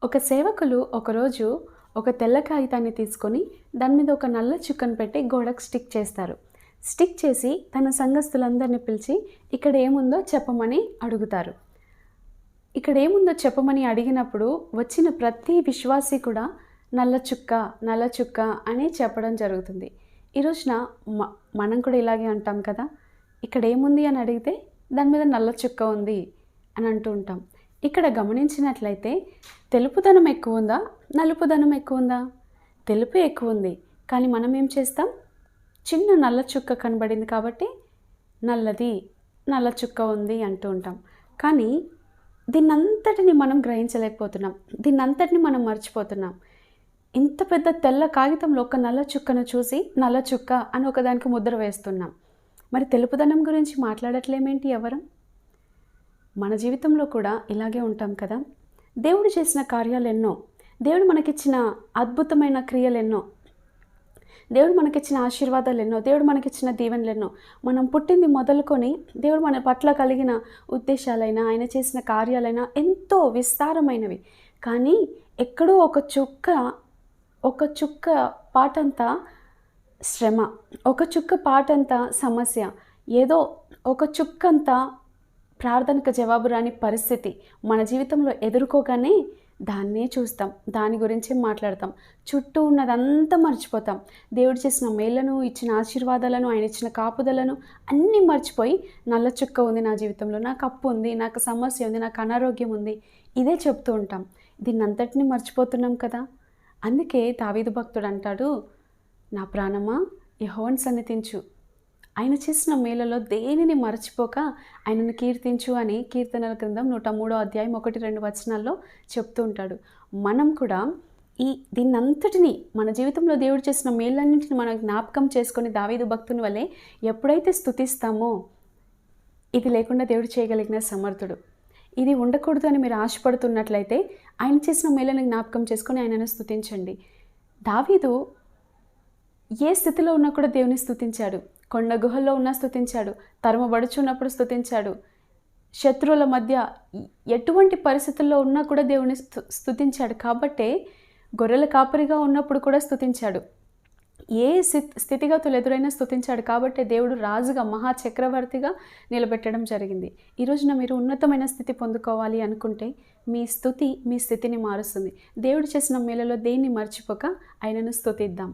ఒక సేవకులు ఒకరోజు ఒక తెల్ల కాగితాన్ని తీసుకొని దాని మీద ఒక నల్ల చుక్కను పెట్టి గోడకు స్టిక్ చేస్తారు. స్టిక్ చేసి తన సంఘస్థులందరినీ పిలిచి ఇక్కడ ఏముందో చెప్పమని అడుగుతారు. ఇక్కడ ఏముందో చెప్పమని అడిగినప్పుడు వచ్చిన ప్రతి విశ్వాసి కూడా నల్ల చుక్క నల్ల చుక్క అని చెప్పడం జరుగుతుంది. ఈ రోజున మనం కూడా ఇలాగే అంటాం కదా, ఇక్కడ ఏముంది అని అడిగితే దాని మీద నల్ల చుక్క ఉంది అని అంటూ ఉంటాం. ఇక్కడ గమనించినట్లయితే తెలుపుదనం ఎక్కువ ఉందా, నలుపుదనం ఎక్కువ ఉందా? తెలుపు ఎక్కువ ఉంది. కానీ మనం ఏం చేస్తాం? చిన్న నల్ల చుక్క కనబడింది కాబట్టి నల్లది, నల్ల చుక్క ఉంది అంటూ ఉంటాం. కానీ దీన్నంతటిని మనం గ్రహించలేకపోతున్నాం. దీన్నంతటిని మనం మర్చిపోతున్నాం. ఇంత పెద్ద తెల్ల కాగితంలో ఒక నల్ల చుక్కను చూసి నల్ల చుక్క అని ఒకదానికి ముద్ర వేస్తున్నాం. మరి తెలుపుదనం గురించి మాట్లాడట్లేమేంటి ఎవరం? మన జీవితంలో కూడా ఇలాగే ఉంటాం కదా. దేవుడు చేసిన కార్యాలు ఎన్నో, దేవుడు మనకిచ్చిన అద్భుతమైన క్రియలు ఎన్నో, దేవుడు మనకిచ్చిన ఆశీర్వాదాలు ఎన్నో, దేవుడు మనకిచ్చిన దీవెనలు ఎన్నో. మనం పుట్టింది మొదలుకొని దేవుడు మన పట్ల కలిగిన ఉద్దేశాలైనా ఆయన చేసిన కార్యాలైనా ఎంతో విస్తారమైనవి. కానీ ఎక్కడో ఒక చుక్క పాటంతా శ్రమ, ఒక చుక్క పాటంతా సమస్య, ఏదో ఒక చుక్కంతా ప్రార్థనకు జవాబు రాని పరిస్థితి మన జీవితంలో ఎదుర్కోగానే దాన్నే చూస్తాం, దాని గురించే మాట్లాడతాం. చుట్టూ ఉన్నదంతా మర్చిపోతాం. దేవుడు చేసిన మేళ్లను, ఇచ్చిన ఆశీర్వాదాలను, ఆయన ఇచ్చిన కాపుదలను అన్నీ మర్చిపోయి నల్ల చుక్క ఉంది నా జీవితంలో, నాకు అప్పు ఉంది, నాకు సమస్య ఉంది, నాకు అనారోగ్యం ఉంది, ఇదే చెప్తూ ఉంటాం. దీన్నంతటినీ మర్చిపోతున్నాం కదా. అందుకే దావీదు భక్తుడు అంటాడు, నా ప్రాణమా యెహోవాను సన్నిధించు, ఆయన చేసిన మేలలో దేనిని మరచిపోక ఆయనను కీర్తించు అని కీర్తనల గ్రంథం 103వ అధ్యాయం 1-2 వచనాల్లో చెప్తూ ఉంటాడు. మనం కూడా దీన్నంతటినీ మన జీవితంలో దేవుడు చేసిన మేలన్నింటిని మనం జ్ఞాపకం చేసుకొని దావీదు భక్తుని వల్లే ఎప్పుడైతే స్తుతిస్తామో, ఇది లేకుండా దేవుడు చేయగలిగిన సమర్థుడు. ఇది ఉండకూడదు అని మీరు ఆశపడుతున్నట్లయితే ఆయన చేసిన మేలను జ్ఞాపకం చేసుకొని ఆయనను స్తుతించండి. దావీదు ఏ స్థితిలో ఉన్నా కూడా దేవుని స్తుతించాడు. కొండ గుహల్లో ఉన్నా స్తుతించాడు, తరుమబడుచున్నప్పుడు స్తుతించాడు, శత్రువుల మధ్య ఎటువంటి పరిస్థితుల్లో ఉన్నా కూడా దేవుని స్తుతించాడు. కాబట్టే గొర్రెల కాపరిగా ఉన్నప్పుడు కూడా స్తుతించాడు. ఏ స్థితిగతులు ఎదురైనా స్తుతించాడు. కాబట్టి దేవుడు రాజుగా మహాచక్రవర్తిగా నిలబెట్టడం జరిగింది. ఈ రోజున మీరు ఉన్నతమైన స్థితి పొందుకోవాలి అనుకుంటే మీ స్తుతి మీ స్థితిని మారుస్తుంది. దేవుడు చేసిన మేలలో దేన్ని మర్చిపోక ఆయనను స్తుతిద్దాం.